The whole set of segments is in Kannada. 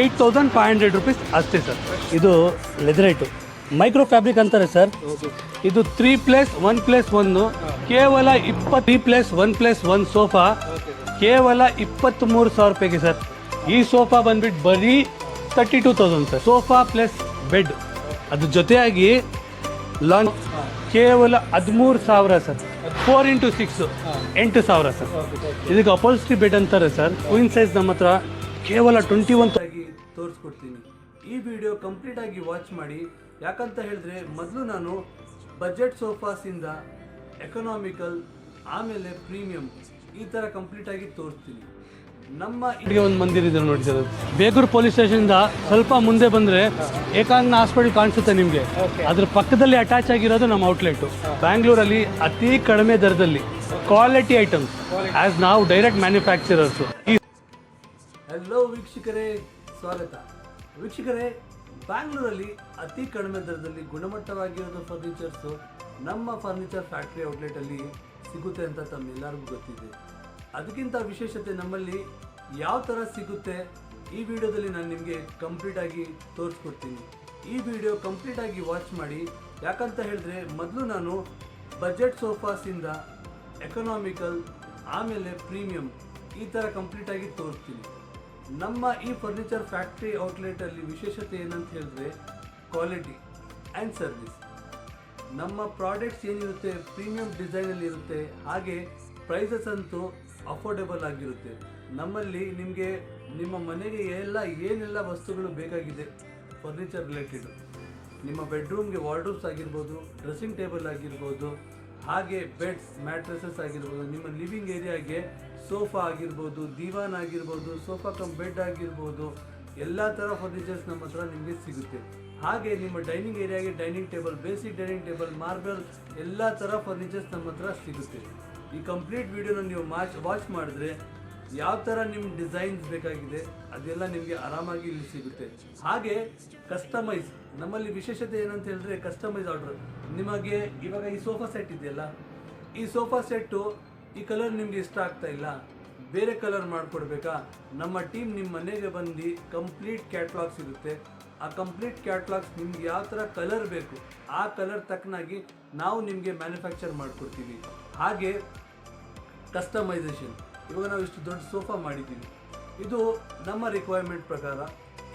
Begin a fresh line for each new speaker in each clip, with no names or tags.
8,500 rupees ಅಷ್ಟೇ ಸರ್. ಇದು ಲೆದರೈಟು ಮೈಕ್ರೋ ಫ್ಯಾಬ್ರಿಕ್ ಅಂತಾರೆ ಸರ್. ಇದು 3+1+1 ಕೇವಲ 3+1+1 ಸೋಫಾ ಕೇವಲ 23,000 ರೂಪಾಯಿಗೆ ಸರ್. ಈ ಸೋಫಾ ಬಂದ್ಬಿಟ್ಟು ಬರೀ 32,000 ಸರ್. ಸೋಫಾ ಪ್ಲಸ್ ಬೆಡ್ ಅದು ಜೊತೆಯಾಗಿ ಲಾಂಚ್ ಕೇವಲ 13,000 ಸರ್. 4x6 8,000 sir. ಇದಕ್ಕೆ ಅಪೋಲ್ಸ್ಟ್ರಿ ಬೆಡ್ ಅಂತಾರೆ ಸರ್. ಕ್ವೀನ್ ಸೈಜ್ ನಮ್ಮ ಹತ್ರ ಕೇವಲ 21 ಆಗಿ ತೋರಿಸ್ಕೊಡ್ತೀನಿ. ಈ ವಿಡಿಯೋ ಕಂಪ್ಲೀಟ್ ಆಗಿ ವಾಚ್ ಮಾಡಿ. ಯಾಕಂತ ಹೇಳಿದ್ರೆ ಮೊದಲು ನಾನು ಬಜೆಟ್ ಸೋಫಾಸಿಂದ ಎಕನಾಮಿಕಲ್ ಆಮೇಲೆ ಪ್ರೀಮಿಯಂ ಈ ಥರ ಕಂಪ್ಲೀಟ್ ಆಗಿ ತೋರಿಸ್ತೀನಿ. ನಮ್ಮ ಇಲ್ಲಿಗೆ ಒಂದು ಮಂದಿರ ಇದೆ ನೋಡಿ ಸರ್. ಬೇಗೂರು ಪೊಲೀಸ್ ಸ್ಟೇಷನಿಂದ ಸ್ವಲ್ಪ ಮುಂದೆ ಬಂದರೆ ಏಕಾಂಗ್ನ ಹಾಸ್ಪಿಟಲ್ ಕಾಣಿಸುತ್ತೆ ನಿಮಗೆ. ಅದ್ರ ಪಕ್ಕದಲ್ಲಿ ಅಟ್ಯಾಚ್ ಆಗಿರೋದು ನಮ್ಮ ಔಟ್ಲೆಟ್. ಬ್ಯಾಂಗ್ಳೂರಲ್ಲಿ ಅತಿ ಕಡಿಮೆ ದರದಲ್ಲಿ ಕ್ವಾಲಿಟಿ ಐಟಮ್ಸ್ ಆಸ್ ನಾವು ಡೈರೆಕ್ಟ್ ಮ್ಯಾನುಫ್ಯಾಕ್ಚರರ್ಸು. ಹಲೋ ವೀಕ್ಷಕರೇ, ಸ್ವಾಗತ. ವೀಕ್ಷಕರೇ, ಬ್ಯಾಂಗ್ಳೂರಲ್ಲಿ ಅತಿ ಕಡಿಮೆ ದರದಲ್ಲಿ ಗುಣಮಟ್ಟವಾಗಿರೋದು ಫರ್ನಿಚರ್ಸು ನಮ್ಮ ಫರ್ನಿಚರ್ ಫ್ಯಾಕ್ಟ್ರಿ ಔಟ್ಲೆಟಲ್ಲಿ ಸಿಗುತ್ತೆ ಅಂತ ತಮ್ಮೆಲ್ಲರಿಗೂ ಗೊತ್ತಿದೆ. ಅದಕ್ಕಿಂತ ವಿಶೇಷತೆ ನಮ್ಮಲ್ಲಿ ಯಾವ ಥರ ಸಿಗುತ್ತೆ ಈ ವಿಡಿಯೋದಲ್ಲಿ ನಾನು ನಿಮಗೆ ಕಂಪ್ಲೀಟಾಗಿ ತೋರಿಸ್ಕೊಡ್ತೀನಿ. ಈ ವಿಡಿಯೋ ಕಂಪ್ಲೀಟಾಗಿ ವಾಚ್ ಮಾಡಿ. ಯಾಕಂತ ಹೇಳಿದ್ರೆ ಮೊದಲು ನಾನು ಬಜೆಟ್ ಸೋಫಾಸಿಂದ ಎಕನಾಮಿಕಲ್ ಆಮೇಲೆ ಪ್ರೀಮಿಯಂ ಈ ಥರ ಕಂಪ್ಲೀಟಾಗಿ ತೋರಿಸ್ತೀನಿ. ನಮ್ಮ ಈ ಫರ್ನಿಚರ್ ಫ್ಯಾಕ್ಟ್ರಿ ಔಟ್ಲೆಟಲ್ಲಿ ವಿಶೇಷತೆ ಏನಂತ ಹೇಳಿದ್ರೆ ಕ್ವಾಲಿಟಿ ಆ್ಯಂಡ್ ಸರ್ವಿಸ್. ನಮ್ಮ ಪ್ರಾಡಕ್ಟ್ಸ್ ಏನಿರುತ್ತೆ ಪ್ರೀಮಿಯಂ ಡಿಸೈನಲ್ಲಿ ಇರುತ್ತೆ. ಹಾಗೆ ಪ್ರೈಸಸ್ ಅಂತೂ ಅಫೋರ್ಡೆಬಲ್ ಆಗಿರುತ್ತೆ. ನಮ್ಮಲ್ಲಿ ನಿಮಗೆ ನಿಮ್ಮ ಮನೆಗೆ ಏನೆಲ್ಲ ವಸ್ತುಗಳು ಬೇಕಾಗಿದೆ ಫರ್ನಿಚರ್ ರಿಲೇಟೆಡ್, ನಿಮ್ಮ ಬೆಡ್ರೂಮ್ಗೆ ವಾರ್ಡ್ರೋಬ್ಸ್ ಆಗಿರ್ಬೋದು, ಡ್ರೆಸ್ಸಿಂಗ್ ಟೇಬಲ್ ಆಗಿರ್ಬೋದು, ಹಾಗೆ ಬೆಡ್ಸ್ ಮ್ಯಾಟ್ರೆಸಸ್ ಆಗಿರ್ಬೋದು, ನಿಮ್ಮ ಲಿವಿಂಗ್ ಏರಿಯಾಗೆ ಸೋಫಾ ಆಗಿರ್ಬೋದು, ದಿವಾನ್ ಆಗಿರ್ಬೋದು, ಸೋಫಾ ಕಮ್ ಬೆಡ್ ಆಗಿರ್ಬೋದು, ಎಲ್ಲ ಥರ ಫರ್ನಿಚರ್ಸ್ ನಮ್ಮ ಹತ್ರ ನಿಮಗೆ ಸಿಗುತ್ತೆ. ಹಾಗೆ ನಿಮ್ಮ ಡೈನಿಂಗ್ ಏರಿಯಾಗೆ dining table, basic dining table, marble ಎಲ್ಲ ಥರ ಫರ್ನಿಚರ್ಸ್ ನಮ್ಮ ಹತ್ರ ಸಿಗುತ್ತೆ. ಈ ಕಂಪ್ಲೀಟ್ ವಿಡಿಯೋನ ನೀವು ವಾಚ್ ಮಾಡಿದ್ರೆ ಯಾವ ಥರ ನಿಮ್ಮ ಡಿಸೈನ್ಸ್ ಬೇಕಾಗಿದೆ ಅದೆಲ್ಲ ನಿಮಗೆ ಆರಾಮಾಗಿ ಇಲ್ಲಿ ಸಿಗುತ್ತೆ. ಹಾಗೆ ಕಸ್ಟಮೈಸ್ ನಮ್ಮಲ್ಲಿ ವಿಶೇಷತೆ ಏನಂತ ಹೇಳಿದ್ರೆ ಕಸ್ಟಮೈಸ್ ಆರ್ಡರ್. ನಿಮಗೆ ಇವಾಗ ಈ ಸೋಫಾ ಸೆಟ್ ಇದೆಯಲ್ಲ, ಈ ಸೋಫಾ ಸೆಟ್ಟು ಈ ಕಲರ್ ನಿಮಗೆ ಇಷ್ಟ ಆಗ್ತಾ ಇಲ್ಲ, ಬೇರೆ ಕಲರ್ ಮಾಡಿಕೊಡ್ಬೇಕಾ, ನಮ್ಮ ಟೀಮ್ ನಿಮ್ಮ ಮನೆಗೆ ಬಂದು ಕಂಪ್ಲೀಟ್ ಕ್ಯಾಟ್ಲಾಗ್ಸ್ ಇರುತ್ತೆ. ಆ ಕಂಪ್ಲೀಟ್ ಕ್ಯಾಟ್ಲಾಗ್ಸ್ ನಿಮ್ಗೆ ಯಾವ ಥರ ಕಲರ್ ಬೇಕು ಆ ಕಲರ್ ತಕ್ಕನಾಗಿ ನಾವು ನಿಮಗೆ ಮ್ಯಾನುಫ್ಯಾಕ್ಚರ್ ಮಾಡಿಕೊಡ್ತೀವಿ. ಹಾಗೆ ಕಸ್ಟಮೈಸೇಷನ್, ಇವಾಗ ನಾವು ಇಷ್ಟು ದೊಡ್ಡ ಸೋಫಾ ಮಾಡಿದ್ದೀವಿ, ಇದು ನಮ್ಮ ರಿಕ್ವೈರ್ಮೆಂಟ್ ಪ್ರಕಾರ,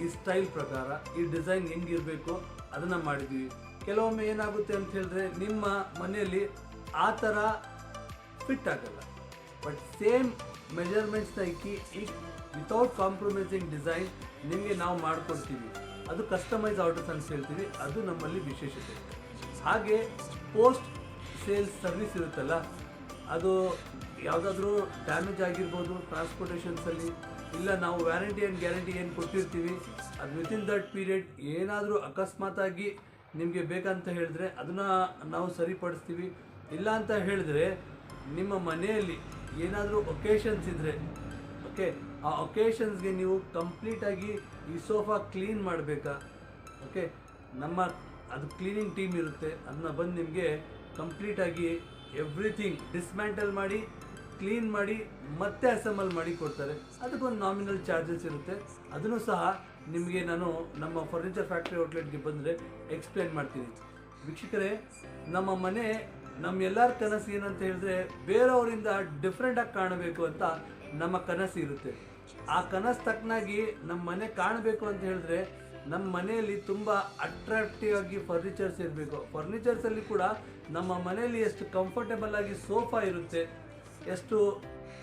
ಈ ಸ್ಟೈಲ್ ಪ್ರಕಾರ, ಈ ಡಿಸೈನ್ ಹೆಂಗಿರಬೇಕು ಅದನ್ನು ಮಾಡಿದ್ದೀವಿ. ಕೆಲವೊಮ್ಮೆ ಏನಾಗುತ್ತೆ ಅಂತ ಹೇಳಿದ್ರೆ ನಿಮ್ಮ ಮನೆಯಲ್ಲಿ ಆ ಥರ ಫಿಟ್ ಆಗಲ್ಲ, ಬಟ್ ಸೇಮ್ ಮೆಜರ್ಮೆಂಟ್ಸ್ನ ಇಕ್ಕಿ ವಿತೌಟ್ ಕಾಂಪ್ರಮೈಸಿಂಗ್ ಡಿಸೈನ್ ನಿಮಗೆ ನಾವು ಮಾಡಿಕೊಡ್ತೀವಿ. ಅದು ಕಸ್ಟಮೈಸ್ ಆರ್ಡರ್ಸ್ ಅಂತ ಹೇಳ್ತೀವಿ, ಅದು ನಮ್ಮಲ್ಲಿ ವಿಶೇಷತೆ. ಹಾಗೆ ಪೋಸ್ಟ್ ಸೇಲ್ಸ್ ಸರ್ವಿಸ್ ಇರುತ್ತಲ್ಲ, ಅದು ಯಾವುದಾದ್ರೂ ಡ್ಯಾಮೇಜ್ ಆಗಿರ್ಬೋದು ಟ್ರಾನ್ಸ್ಪೋರ್ಟೇಷನ್ಸಲ್ಲಿ, ಇಲ್ಲ ನಾವು ವ್ಯಾರಂಟಿ ಆ್ಯಂಡ್ ಗ್ಯಾರಂಟಿ ಏನು ಕೊಟ್ಟಿರ್ತೀವಿ ಅದು ವಿತಿನ್ ದಟ್ ಪೀರಿಯಡ್ ಏನಾದರೂ ಅಕಸ್ಮಾತಾಗಿ ನಿಮಗೆ ಬೇಕಂತ ಹೇಳಿದ್ರೆ ಅದನ್ನು ನಾವು ಸರಿಪಡಿಸ್ತೀವಿ. ಇಲ್ಲ ಅಂತ ಹೇಳಿದ್ರೆ ನಿಮ್ಮ ಮನೆಯಲ್ಲಿ ಏನಾದರೂ ಒಕೇಶನ್ಸ್ ಇದ್ದರೆ ಓಕೆ, ಆ ಒಕೇಶನ್ಸ್ಗೆ ನೀವು ಕಂಪ್ಲೀಟಾಗಿ ಈ ಸೋಫಾ ಕ್ಲೀನ್ ಮಾಡಬೇಕಾ, ಓಕೆ, ನಮ್ಮ ಅದು ಕ್ಲೀನಿಂಗ್ ಟೀಮ್ ಇರುತ್ತೆ, ಅದನ್ನ ಬಂದು ನಿಮಗೆ ಕಂಪ್ಲೀಟಾಗಿ ಎವ್ರಿಥಿಂಗ್ ಡಿಸ್ಮ್ಯಾಂಟಲ್ ಮಾಡಿ ಕ್ಲೀನ್ ಮಾಡಿ ಮತ್ತೆ ಅಸೆಂಬಲ್ ಮಾಡಿ ಕೊಡ್ತಾರೆ. ಅದಕ್ಕೊಂದು ನಾಮಿನಲ್ ಚಾರ್ಜಸ್ ಇರುತ್ತೆ. ಅದನ್ನು ಸಹ ನಿಮಗೆ ನಾನು ನಮ್ಮ ಫರ್ನಿಚರ್ ಫ್ಯಾಕ್ಟ್ರಿ ಔಟ್ಲೆಟ್ಗೆ ಬಂದರೆ ಎಕ್ಸ್ಪ್ಲೇನ್ ಮಾಡ್ತೀನಿ. ವೀಕ್ಷಕರೇ, ನಮ್ಮ ಮನೆ ನಮ್ಮೆಲ್ಲರ ಕನಸು ಏನಂತ ಹೇಳಿದ್ರೆ ಬೇರೆಯವರಿಂದ ಡಿಫ್ರೆಂಟಾಗಿ ಕಾಣಬೇಕು ಅಂತ ನಮ್ಮ ಕನಸು ಇರುತ್ತೆ. ಆ ಕನಸು ತಕ್ಕನಾಗಿ ನಮ್ಮ ಮನೆ ಕಾಣಬೇಕು ಅಂತ ಹೇಳಿದ್ರೆ ನಮ್ಮ ಮನೆಯಲ್ಲಿ ತುಂಬ ಅಟ್ರಾಕ್ಟಿವ್ ಆಗಿ ಫರ್ನಿಚರ್ಸ್ ಇರಬೇಕು. ಫರ್ನಿಚರ್ಸಲ್ಲಿ ಕೂಡ ನಮ್ಮ ಮನೆಯಲ್ಲಿ ಎಷ್ಟು ಕಂಫರ್ಟೇಬಲ್ ಆಗಿ ಸೋಫಾ ಇರುತ್ತೆ, ಎಷ್ಟು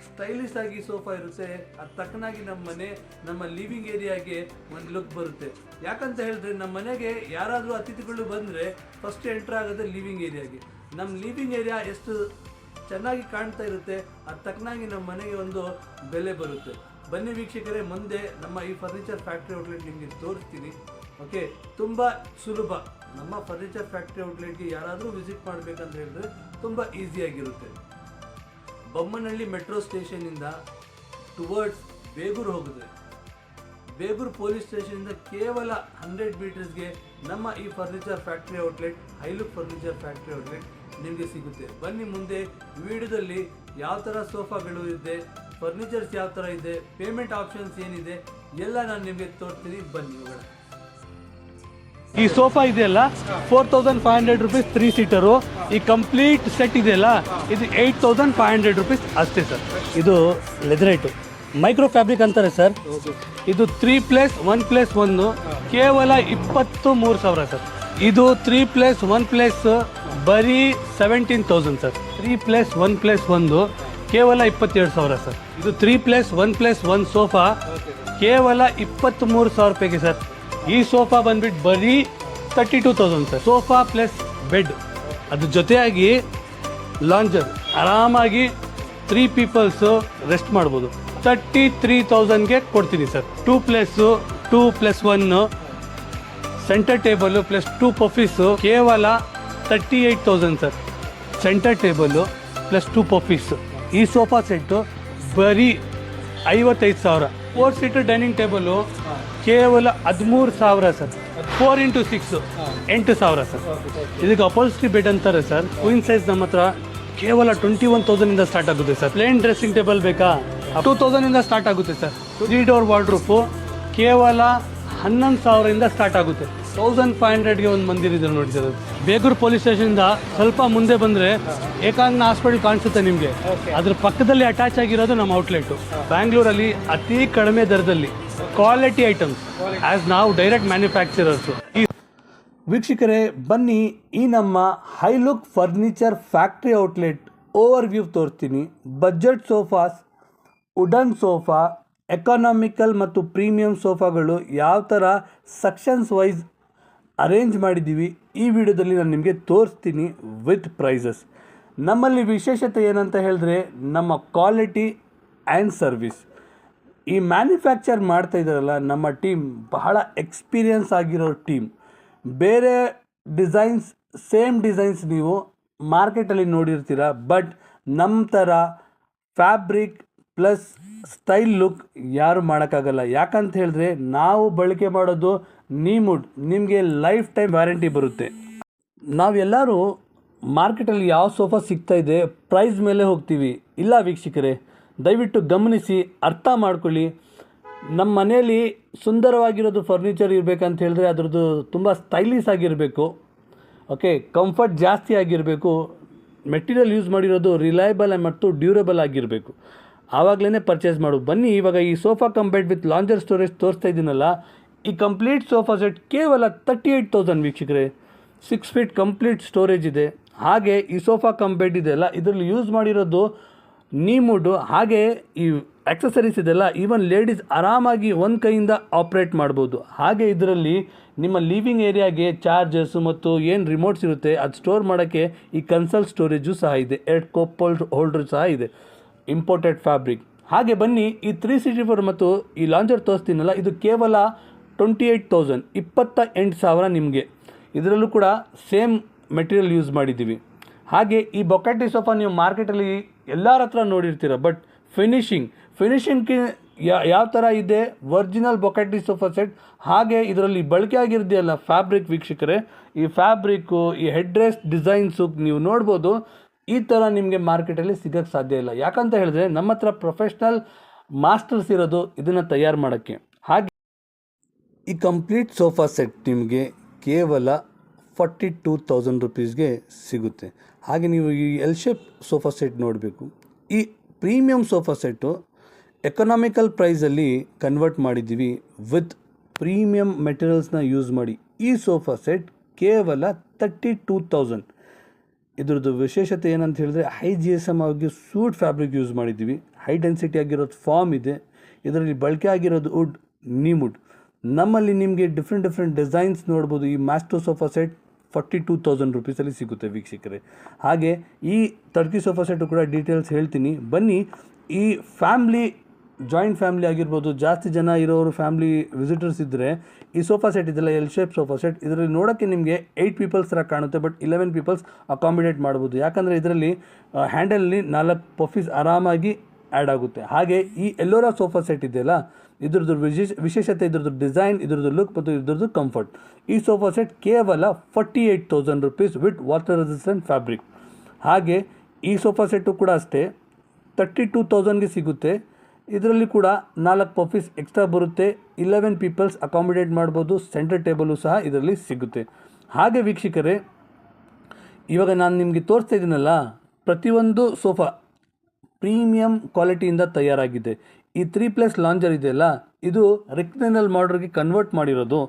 ಸ್ಟೈಲಿಶ್ ಆಗಿ ಸೋಫಾ ಇರುತ್ತೆ, ಅದು ತಕ್ಕನಾಗಿ ನಮ್ಮ ಮನೆ ನಮ್ಮ ಲಿವಿಂಗ್ ಏರಿಯಾಗೆ ಒಂದು ಲುಕ್ ಬರುತ್ತೆ. ಯಾಕಂತ ಹೇಳಿದ್ರೆ ನಮ್ಮ ಮನೆಗೆ ಯಾರಾದರೂ ಅತಿಥಿಗಳು ಬಂದರೆ ಫಸ್ಟ್ ಎಂಟ್ರ್ ಆಗೋದು ಲಿವಿಂಗ್ ಏರಿಯಾಗೆ. ನಮ್ಮ ಲಿವಿಂಗ್ ಏರಿಯಾ ಎಷ್ಟು ಚೆನ್ನಾಗಿ ಕಾಣ್ತಾ ಇರುತ್ತೆ ಅದು ತಕ್ಕನಾಗಿ ನಮ್ಮ ಮನೆಗೆ ಒಂದು ಬೆಲೆ ಬರುತ್ತೆ. ಬನ್ನಿ ವೀಕ್ಷಕರೇ, ಮುಂದೆ ನಮ್ಮ ಈ ಫರ್ನಿಚರ್ ಫ್ಯಾಕ್ಟ್ರಿ ಔಟ್ಲೆಟ್ ನಿಮಗೆ ತೋರಿಸ್ತೀನಿ. ಓಕೆ, ತುಂಬ ಸುಲಭ. ನಮ್ಮ ಫರ್ನಿಚರ್ ಫ್ಯಾಕ್ಟ್ರಿ ಔಟ್ಲೆಟ್ಗೆ ಯಾರಾದರೂ ವಿಸಿಟ್ ಮಾಡಬೇಕಂತ ಹೇಳಿದ್ರೆ ತುಂಬ ಈಸಿಯಾಗಿರುತ್ತೆ. ಬೊಮ್ಮನಹಳ್ಳಿ ಮೆಟ್ರೋ ಸ್ಟೇಷನಿಂದ ಟುವರ್ಡ್ಸ್ ಬೇಗೂರು ಹೋಗಿದ್ರೆ ಬೇಗೂರು ಪೊಲೀಸ್ ಸ್ಟೇಷನಿಂದ ಕೇವಲ 100 ಮೀಟರ್ಸ್ಗೆ ನಮ್ಮ ಈ furniture factory outlet, Highlook furniture factory outlet ನಿಮಗೆ ಸಿಗುತ್ತೆ. ಬನ್ನಿ ಮುಂದೆ ವಿಡಿಯೋದಲ್ಲಿ ಯಾವ ಥರ ಸೋಫಾಗಳು ಇದೆ, ಫರ್ನಿಚರ್ಸ್ ಯಾವ ಥರ ಇದೆ, ಪೇಮೆಂಟ್ ಆಪ್ಷನ್ಸ್ ಏನಿದೆ ಎಲ್ಲ ನಾನು ನಿಮಗೆ ತೋರಿಸ್ತೀನಿ, ಬನ್ನಿ ಹೋಗೋಣ. ಈ ಸೋಫಾ ಇದೆಯಲ್ಲ 4500 ರುಪೀಸ್ 3 ಸೀಟರು. ಈ ಕಂಪ್ಲೀಟ್ ಸೆಟ್ ಇದೆಯಲ್ಲ ಇದು 8500 ರುಪೀಸ್ ಅಷ್ಟೇ ಸರ್. ಇದು ಲೆದರೈಟು ಮೈಕ್ರೋ ಫ್ಯಾಬ್ರಿಕ್ ಅಂತಾರೆ ಸರ್. ಇದು 3+1+1 ಕೇವಲ 23,000 ಸರ್. ಇದು 3+1+, ಬರೀ 17,000 ಸರ್. 3+1+1 ಕೇವಲ 27,000 ಸರ್. ಇದು 3+1+1 ಸೋಫಾ ಕೇವಲ 23,000 ರೂಪಾಯಿಗೆ ಸರ್. ಈ ಸೋಫಾ ಬಂದ್ಬಿಟ್ಟು ಬರೀ 32,000 ಸರ್. ಸೋಫಾ ಪ್ಲಸ್ ಬೆಡ್, ಅದ್ರ ಜೊತೆಯಾಗಿ ಲಾಂಜರ್, ಆರಾಮಾಗಿ 3 ಪೀಪಲ್ಸು ರೆಸ್ಟ್ ಮಾಡ್ಬೋದು. 33,000ಗೆ ಕೊಡ್ತೀನಿ ಸರ್. 2+2+1 ಸೆಂಟರ್ ಟೇಬಲು ಪ್ಲಸ್ 2 ಪಫೀಸು ಕೇವಲ 38,000 ಸರ್. Centre table plus 2 ಪಫೀಸು. ಈ ಸೋಫಾ ಸೆಟ್ಟು ಬರೀ 55,000. 4 ಸೀಟರ್ ಡೈನಿಂಗ್ ಟೇಬಲು ಕೇವಲ 13,000 ಸರ್. 4x6 8,000 sir. ಇದಕ್ಕೆ ಅಪೋಲ್ಸ್ಟ್ರಿ ಬೆಡ್ ಅಂತಾರೆ ಸರ್. ಕ್ವೀನ್ ಸೈಜ್ ನಮ್ಮ ಹತ್ರ ಕೇವಲ 21,000ಇಂದ ಸ್ಟಾರ್ಟ್ ಆಗುತ್ತೆ ಸರ್. ಪ್ಲೇನ್ ಡ್ರೆಸ್ಸಿಂಗ್ ಟೇಬಲ್ ಬೇಕಾ 2,000ಇಂದ ಸ್ಟಾರ್ಟ್ ಆಗುತ್ತೆ ಸರ್. 3 ಡೋರ್ ವಾರ್ಡ್ರೂಫು ಕೇವಲ 11,000ಇಂದ ಸ್ಟಾರ್ಟ್ ಆಗುತ್ತೆ. 1,500ಗೆ ಒಂದು ಮಂದಿರ ಇದೆ ನೋಡಿ ಸರ್. ಬೇಗೂರು ಪೊಲೀಸ್ ಸ್ಟೇಷನಿಂದ ಸ್ವಲ್ಪ ಮುಂದೆ ಬಂದರೆ ಏಕಾಂಗ್ನ ಹಾಸ್ಪಿಟಲ್ ಕಾಣಿಸುತ್ತೆ ನಿಮಗೆ. ಅದ್ರ ಪಕ್ಕದಲ್ಲಿ ಅಟ್ಯಾಚ್ ಆಗಿರೋದು ನಮ್ಮ ಔಟ್ಲೆಟು. ಬ್ಯಾಂಗ್ಳೂರಲ್ಲಿ ಅತಿ ಕಡಿಮೆ ದರದಲ್ಲಿ ಕ್ವಾಲಿಟಿ ಐಟಮ್ಸ್ ಆ್ಯಸ್ ನಾವು ಡೈರೆಕ್ಟ್ ಮ್ಯಾನುಫ್ಯಾಕ್ಚರರ್ಸು. ಈ ವೀಕ್ಷಕರೇ ಬನ್ನಿ, ಈ ನಮ್ಮ high look furniture factory outlet overview ತೋರಿಸ್ತೀನಿ. Budget sofas, wooden sofa, economical ಮತ್ತು ಪ್ರೀಮಿಯಂ ಸೋಫಾಗಳು ಯಾವ ಥರ ಸೆಕ್ಷನ್ಸ್ ವೈಸ್ ಅರೇಂಜ್ ಮಾಡಿದ್ದೀವಿ ಈ ವಿಡಿಯೋದಲ್ಲಿ ನಾನು ನಿಮಗೆ ತೋರಿಸ್ತೀನಿ ವಿತ್ ಪ್ರೈಸಸ್. ನಮ್ಮಲ್ಲಿ ವಿಶೇಷತೆ ಏನಂತ ಹೇಳಿದ್ರೆ ನಮ್ಮ ಕ್ವಾಲಿಟಿ ಆ್ಯಂಡ್ ಸರ್ವಿಸ್. ಈ ಮ್ಯಾನುಫ್ಯಾಕ್ಚರ್ ಮಾಡ್ತಾ ಇದ್ದಾರಲ್ಲ ನಮ್ಮ ಟೀಮ್ ಬಹಳ ಎಕ್ಸ್ಪೀರಿಯನ್ಸ್ ಆಗಿರೋ ಟೀಮ್. ಬೇರೆ ಡಿಸೈನ್ಸ್, ಸೇಮ್ ಡಿಸೈನ್ಸ್ ನೀವು ಮಾರ್ಕೆಟಲ್ಲಿ ನೋಡಿರ್ತೀರ, ಬಟ್ ನಮ್ಮ ಥರ ಫ್ಯಾಬ್ರಿಕ್ ಪ್ಲಸ್ ಸ್ಟೈಲ್ ಲುಕ್ ಯಾರು ಮಾಡೋಕ್ಕಾಗಲ್ಲ. ಯಾಕಂತ ಹೇಳಿದ್ರೆ ನಾವು ಬಳಕೆ ಮಾಡೋದು ನೀಮುಡ್, ನಿಮಗೆ ಲೈಫ್ ಟೈಮ್ ವ್ಯಾರಂಟಿ ಬರುತ್ತೆ. ನಾವೆಲ್ಲರೂ ಮಾರ್ಕೆಟಲ್ಲಿ ಯಾವ ಸೋಫಾ ಸಿಗ್ತಾ ಇದೆ ಪ್ರೈಸ್ ಮೇಲೆ ಹೋಗ್ತೀವಿ. ಇಲ್ಲ ವೀಕ್ಷಕರೇ, ದಯವಿಟ್ಟು ಗಮನಿಸಿ, ಅರ್ಥ ಮಾಡ್ಕೊಳ್ಳಿ. ನಮ್ಮ ಮನೆಯಲ್ಲಿ ಸುಂದರವಾಗಿರೋದು ಫರ್ನಿಚರ್ ಇರಬೇಕಂತ ಹೇಳಿದ್ರೆ ಅದರದ್ದು ತುಂಬ ಸ್ಟೈಲಿಶ್ ಆಗಿರಬೇಕು. ಓಕೆ, ಕಂಫರ್ಟ್ ಜಾಸ್ತಿ ಆಗಿರಬೇಕು. ಮೆಟೀರಿಯಲ್ ಯೂಸ್ ಮಾಡಿರೋದು ರಿಲಯಬಲ್ ಮತ್ತು ಡ್ಯೂರಬಲ್ ಆಗಿರಬೇಕು. ಆವಾಗಲೇ ಪರ್ಚೇಸ್ ಮಾಡು. ಬನ್ನಿ, ಇವಾಗ ಈ sofa cum bed with lounger storage ತೋರಿಸ್ತಾ ಇದ್ದೀನಲ್ಲ, ಈ ಕಂಪ್ಲೀಟ್ ಸೋಫಾ ಸೆಟ್ ಕೇವಲ 38,000 ವೀಕ್ಷಕರೇ. 6 ಫೀಟ್ ಕಂಪ್ಲೀಟ್ ಸ್ಟೋರೇಜ್ ಇದೆ. ಹಾಗೆ ಈ ಸೋಫಾ ಕಮ್ ಬೆಡ್ ಇದೆಯಲ್ಲ, ಇದರಲ್ಲಿ ಯೂಸ್ ಮಾಡಿರೋದು ನೀಮುಡ್ಡು. ಹಾಗೆ ಈ ಆಕ್ಸೆಸರೀಸ್ ಇದೆಲ್ಲ ಈವನ್ ಲೇಡೀಸ್ ಆರಾಮಾಗಿ ಒಂದು ಕೈಯಿಂದ ಆಪ್ರೇಟ್ ಮಾಡ್ಬೋದು. ಹಾಗೆ ಇದರಲ್ಲಿ ನಿಮ್ಮ ಲಿವಿಂಗ್ ಏರಿಯಾಗೆ ಚಾರ್ಜಸ್ಸು ಮತ್ತು ಏನು ರಿಮೋಟ್ಸ್ ಇರುತ್ತೆ ಅದು ಸ್ಟೋರ್ ಮಾಡೋಕ್ಕೆ ಈ ಕನ್ಸಲ್ ಸ್ಟೋರೇಜು ಸಹ ಇದೆ. 2 ಕಪ್ ಹೋಲ್ಡರ್ ಸಹ ಇದೆ, ಇಂಪೋರ್ಟೆಡ್ ಫ್ಯಾಬ್ರಿಕ್. ಹಾಗೆ ಬನ್ನಿ, ಈ 364 ಮತ್ತು ಈ ಲಾಂಜರ್ ತೋರಿಸ್ತೀನಲ್ಲ, ಇದು ಕೇವಲ 28,000, 28,000 ನಿಮಗೆ. ಇದರಲ್ಲೂ ಕೂಡ ಸೇಮ್ ಮೆಟೀರಿಯಲ್ ಯೂಸ್ ಮಾಡಿದ್ದೀವಿ. ಹಾಗೆ ಈ ಬೊಕಾಟಿ ಸೋಫಾ ನೀವು ಮಾರ್ಕೆಟಲ್ಲಿ ಎಲ್ಲರ ಹತ್ರ ನೋಡಿರ್ತೀರ, ಬಟ್ ಫಿನಿಶಿಂಗ್ ಯಾವ ಥರ ಇದೆ ಒರಿಜಿನಲ್ ಬೊಕಾಟಿ ಸೋಫಾ ಸೆಟ್. ಹಾಗೆ ಇದರಲ್ಲಿ ಬಳಕೆ ಆಗಿರೋದೆಯಲ್ಲ ಫ್ಯಾಬ್ರಿಕ್ ವೀಕ್ಷಕರೇ, ಈ ಫ್ಯಾಬ್ರಿಕ್ಕು, ಈ ಹೆಡ್ ರೆಸ್ಟ್ ಡಿಸೈನ್ಸು ನೀವು ನೋಡ್ಬೋದು. ಈ ಥರ ನಿಮಗೆ ಮಾರ್ಕೆಟಲ್ಲಿ ಸಿಗೋಕ್ಕೆ ಸಾಧ್ಯ ಇಲ್ಲ. ಯಾಕಂತ ಹೇಳಿದ್ರೆ ನಮ್ಮ ಹತ್ರ ಪ್ರೊಫೆಷ್ನಲ್ ಮಾಸ್ಟರ್ಸ್ ಇರೋದು ಇದನ್ನು ತಯಾರು ಮಾಡೋಕ್ಕೆ. ಹಾಗೆ ಈ ಕಂಪ್ಲೀಟ್ ಸೋಫಾ ಸೆಟ್ ನಿಮಗೆ ಕೇವಲ 42,000 ರುಪೀಸ್ಗೆ ಸಿಗುತ್ತೆ. ಹಾಗೆ ನೀವು ಈ ಎಲ್ ಶೇಪ್ ಸೋಫಾ ಸೆಟ್ ನೋಡಬೇಕು. ಈ ಪ್ರೀಮಿಯಂ ಸೋಫಾ ಸೆಟ್ಟು ಎಕನಾಮಿಕಲ್ ಪ್ರೈಸಲ್ಲಿ ಕನ್ವರ್ಟ್ ಮಾಡಿದ್ದೀವಿ ವಿತ್ ಪ್ರೀಮಿಯಂ ಮೆಟೀರಿಯಲ್ಸ್ನ ಯೂಸ್ ಮಾಡಿ. ಈ ಸೋಫಾ ಸೆಟ್ ಕೇವಲ 32,000. ಇದ್ರದ್ದು ವಿಶೇಷತೆ ಏನಂತ ಹೇಳಿದ್ರೆ ಹೈ GSM ಆಗಿ ಸೂಟ್ ಫ್ಯಾಬ್ರಿಕ್ ಯೂಸ್ ಮಾಡಿದ್ದೀವಿ. ಹೈ ಡೆನ್ಸಿಟಿ ಆಗಿರೋದು ಫಾರ್ಮ್ ಇದೆ. ಇದರಲ್ಲಿ ಬಳಕೆ ಆಗಿರೋದು ವುಡ್, ನೀಮುಡ್. ನಮ್ಮಲ್ಲಿ ನಿಮಗೆ ಡಿಫ್ರೆಂಟ್ ಡಿಸೈನ್ಸ್ ನೋಡ್ಬೋದು. ಈ ಮಾಸ್ಟರ್ ಸೋಫಾ ಸೆಟ್ 42,000 ರುಪೀಸಲ್ಲಿ ಸಿಗುತ್ತೆ ವೀಕ್ಷಕರೇ. ಹಾಗೆ ಈ ಟರ್ಕಿ ಸೋಫಾ ಸೆಟ್ಟು ಕೂಡ ಡೀಟೇಲ್ಸ್ ಹೇಳ್ತೀನಿ. ಬನ್ನಿ, ಈ ಫ್ಯಾಮ್ಲಿ, ಜಾಯಿಂಟ್ ಫ್ಯಾಮ್ಲಿ ಆಗಿರ್ಬೋದು, ಜಾಸ್ತಿ ಜನ ಇರೋರು ಫ್ಯಾಮ್ಲಿ ವಿಸಿಟರ್ಸ್ ಇದ್ದರೆ ಈ ಸೋಫಾ ಸೆಟ್ ಇದೆಲ್ಲ ಎಲ್ ಶೇಪ್ ಸೋಫಾ ಸೆಟ್, ಇದರಲ್ಲಿ ನೋಡೋಕ್ಕೆ ನಿಮಗೆ 8 ಪೀಪಲ್ಸ್ ಥರ ಕಾಣುತ್ತೆ, ಬಟ್ 11 ಪೀಪಲ್ಸ್ ಅಕಾಮಿಡೇಟ್ ಮಾಡ್ಬೋದು. ಯಾಕಂದರೆ ಇದರಲ್ಲಿ ಹ್ಯಾಂಡಲಲ್ಲಿ 4 ಪಫೀಸ್ ಆರಾಮಾಗಿ ಆ್ಯಡ್ ಆಗುತ್ತೆ. ಹಾಗೆ ಈ ಎಲ್ಲೋರಾ ಸೋಫಾ ಸೆಟ್ ಇದೆಯಲ್ಲ, ಇದ್ರದ್ದು ವಿಶೇಷತೆ ಇದ್ರದ್ದು ಡಿಸೈನ್, ಇದ್ರದ್ದು ಲುಕ್ ಮತ್ತು ಇದ್ರದ್ದು ಕಂಫರ್ಟ್. ಈ ಸೋಫಾ ಸೆಟ್ ಕೇವಲ 48,000 rupees with water resistant fabric. ಹಾಗೆ ಈ ಸೋಫಾ ಸೆಟ್ಟು ಕೂಡ ಅಷ್ಟೇ 32,000ಗೆ ಸಿಗುತ್ತೆ. ಇದರಲ್ಲಿ ಕೂಡ 4 ಪಫೀಸ್ ಎಕ್ಸ್ಟ್ರಾ ಬರುತ್ತೆ. 11 ಪೀಪಲ್ಸ್ ಅಕಾಮಿಡೇಟ್ ಮಾಡ್ಬೋದು. ಸೆಂಟರ್ ಟೇಬಲು ಸಹ ಇದರಲ್ಲಿ ಸಿಗುತ್ತೆ. ಹಾಗೆ ವೀಕ್ಷಕರೇ, ಇವಾಗ ನಾನು ನಿಮಗೆ ತೋರಿಸ್ತಾ ಇದ್ದೀನಲ್ಲ, ಪ್ರತಿಯೊಂದು ಸೋಫಾ ಪ್ರೀಮಿಯಂ ಕ್ವಾಲಿಟಿಯಿಂದ ತಯಾರಾಗಿದೆ. ಈ 3+ ಲಾಂಜರ್ ಇದೆಯಲ್ಲ, ಇದು ರೆಕ್ಟೈನಲ್ ಮಾಡಲ್ಗೆ ಕನ್ವರ್ಟ್ ಮಾಡಿರೋದು.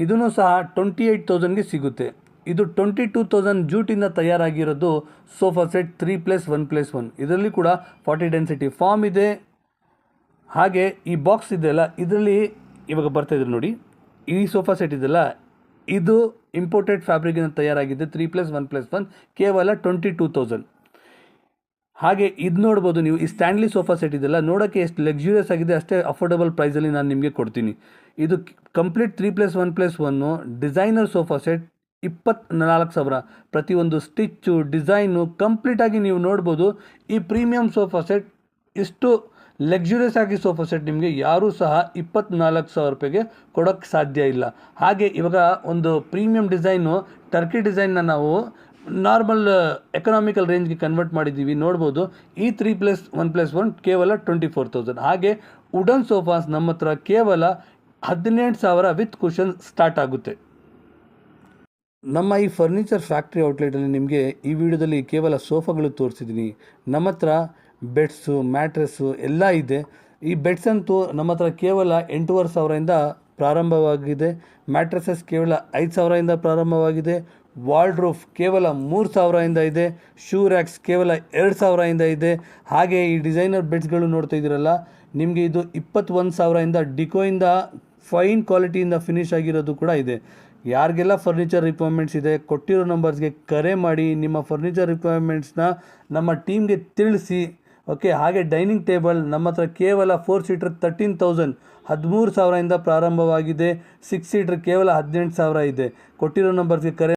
ಇದನ್ನು ಸಹ 28,000ಗೆ ಸಿಗುತ್ತೆ. ಇದು 22,000 ಜೂಟಿಂದ ತಯಾರಾಗಿರೋದು ಸೋಫಾ ಸೆಟ್ 3+1+1. ಇದರಲ್ಲಿ ಕೂಡ 40 ಡೆನ್ಸಿಟಿ ಫಾರ್ಮ್ ಇದೆ. ಹಾಗೆ ಈ ಬಾಕ್ಸ್ ಇದೆಯಲ್ಲ, ಇದರಲ್ಲಿ ಇವಾಗ ಬರ್ತಾ ಇದ್ರು ನೋಡಿ, ಈ ಸೋಫಾ ಸೆಟ್ ಇದೆಯಲ್ಲ, ಇದು ಇಂಪೋರ್ಟೆಡ್ ಫ್ಯಾಬ್ರಿಕಿಂದ ತಯಾರಾಗಿದೆ. 3+1+1 ಕೇವಲ 22,000. ಹಾಗೆ ಇದು ನೋಡ್ಬೋದು ನೀವು, ಈ ಸ್ಟ್ಯಾನ್ಲಿ ಸೋಫಾ ಸೆಟ್ ಇದೆಲ್ಲ ನೋಡೋಕ್ಕೆ ಎಷ್ಟು ಲಕ್ಸುರಿಯಸ್ ಆಗಿದೆ, ಅಷ್ಟೇ ಅಫೋರ್ಡಬಲ್ ಪ್ರೈಸಲ್ಲಿ ನಾನು ನಿಮಗೆ ಕೊಡ್ತೀನಿ. ಇದು ಕಂಪ್ಲೀಟ್ 3+1+1 ಡಿಸೈನರ್ ಸೋಫಾ ಸೆಟ್ 24,000. ಪ್ರತಿಯೊಂದು ಸ್ಟಿಚ್ಚು ಡಿಸೈನು ಕಂಪ್ಲೀಟಾಗಿ ನೀವು ನೋಡ್ಬೋದು. ಈ ಪ್ರೀಮಿಯಂ ಸೋಫಾ ಸೆಟ್ ಇಷ್ಟು ಲಕ್ಸುರಿಯಸ್ ಆಗಿ ಸೋಫಾ ಸೆಟ್ ನಿಮಗೆ ಯಾರೂ ಸಹ 24,000 ರೂಪಾಯಿಗೆ ಕೊಡೋಕ್ಕೆ ಸಾಧ್ಯ ಇಲ್ಲ. ಹಾಗೆ ಇವಾಗ ಒಂದು ಪ್ರೀಮಿಯಂ ಡಿಸೈನು ಟರ್ಕಿ ಡಿಸೈನ್ನ ನಾವು ನಾರ್ಮಲ್ ಎಕನಾಮಿಕಲ್ ರೇಂಜ್ಗೆ ಕನ್ವರ್ಟ್ ಮಾಡಿದ್ದೀವಿ, ನೋಡ್ಬೋದು. ಈ 3+1+1 ಕೇವಲ 24,000. ಹಾಗೆ ವುಡನ್ ಸೋಫಾಸ್ ನಮ್ಮ ಹತ್ರ ಕೇವಲ 18,000 ವಿತ್ ಕುಷನ್ ಸ್ಟಾರ್ಟ್ ಆಗುತ್ತೆ. ನಮ್ಮ ಈ ಫರ್ನಿಚರ್ ಫ್ಯಾಕ್ಟ್ರಿ ಔಟ್ಲೆಟಲ್ಲಿ ನಿಮಗೆ ಈ ವಿಡಿಯೋದಲ್ಲಿ ಕೇವಲ ಸೋಫಾಗಳು ತೋರಿಸಿದ್ದೀನಿ. ನಮ್ಮ ಹತ್ರ ಬೆಡ್ಸು, ಮ್ಯಾಟ್ರೆಸ್ಸು ಎಲ್ಲ ಇದೆ. ಈ ಬೆಡ್ಸ್ ಅಂತೂ ನಮ್ಮ ಹತ್ರ ಕೇವಲ 8,500ಇಂದ ಪ್ರಾರಂಭವಾಗಿದೆ. ಮ್ಯಾಟ್ರೆಸಸ್ ಕೇವಲ 5,000ಇಂದ ಪ್ರಾರಂಭವಾಗಿದೆ. ವಾರ್ಡ್ರೋಫ್ ಕೇವಲ 3,000ಇಂದ ಇದೆ. ಶೂ ರ್ಯಾಕ್ಸ್ ಕೇವಲ 2,000ಇಂದ ಇದೆ. ಹಾಗೆ ಈ ಡಿಸೈನರ್ ಬೆಡ್ಸ್ಗಳು ನೋಡ್ತಾ ಇದ್ದೀರಲ್ಲ, ನಿಮಗೆ ಇದು 21,000ಇಂದ ಡಿಕೋಯಿಂದ ಫೈನ್ ಕ್ವಾಲಿಟಿಯಿಂದ ಫಿನಿಶ್ ಆಗಿರೋದು ಕೂಡ ಇದೆ. ಯಾರಿಗೆಲ್ಲ ಫರ್ನಿಚರ್ ರಿಕ್ವೈರ್ಮೆಂಟ್ಸ್ ಇದೆ, ಕೊಟ್ಟಿರೋ ನಂಬರ್ಸ್ಗೆ ಕರೆ ಮಾಡಿ ನಿಮ್ಮ ಫರ್ನಿಚರ್ ರಿಕ್ವೈರ್ಮೆಂಟ್ಸ್ನ ನಮ್ಮ ಟೀಮ್ಗೆ ತಿಳಿಸಿ. ಓಕೆ. ಹಾಗೆ ಡೈನಿಂಗ್ ಟೇಬಲ್ ನಮ್ಮ ಹತ್ರ ಕೇವಲ 4 ಸೀಟರ್ 13,000 13,000ಇಂದ ಪ್ರಾರಂಭವಾಗಿದೆ. 6 ಸೀಟರ್ ಕೇವಲ 18,000 ಇದೆ. ಕೊಟ್ಟಿರೋ ನಂಬರ್ಸ್ಗೆ ಕರೆ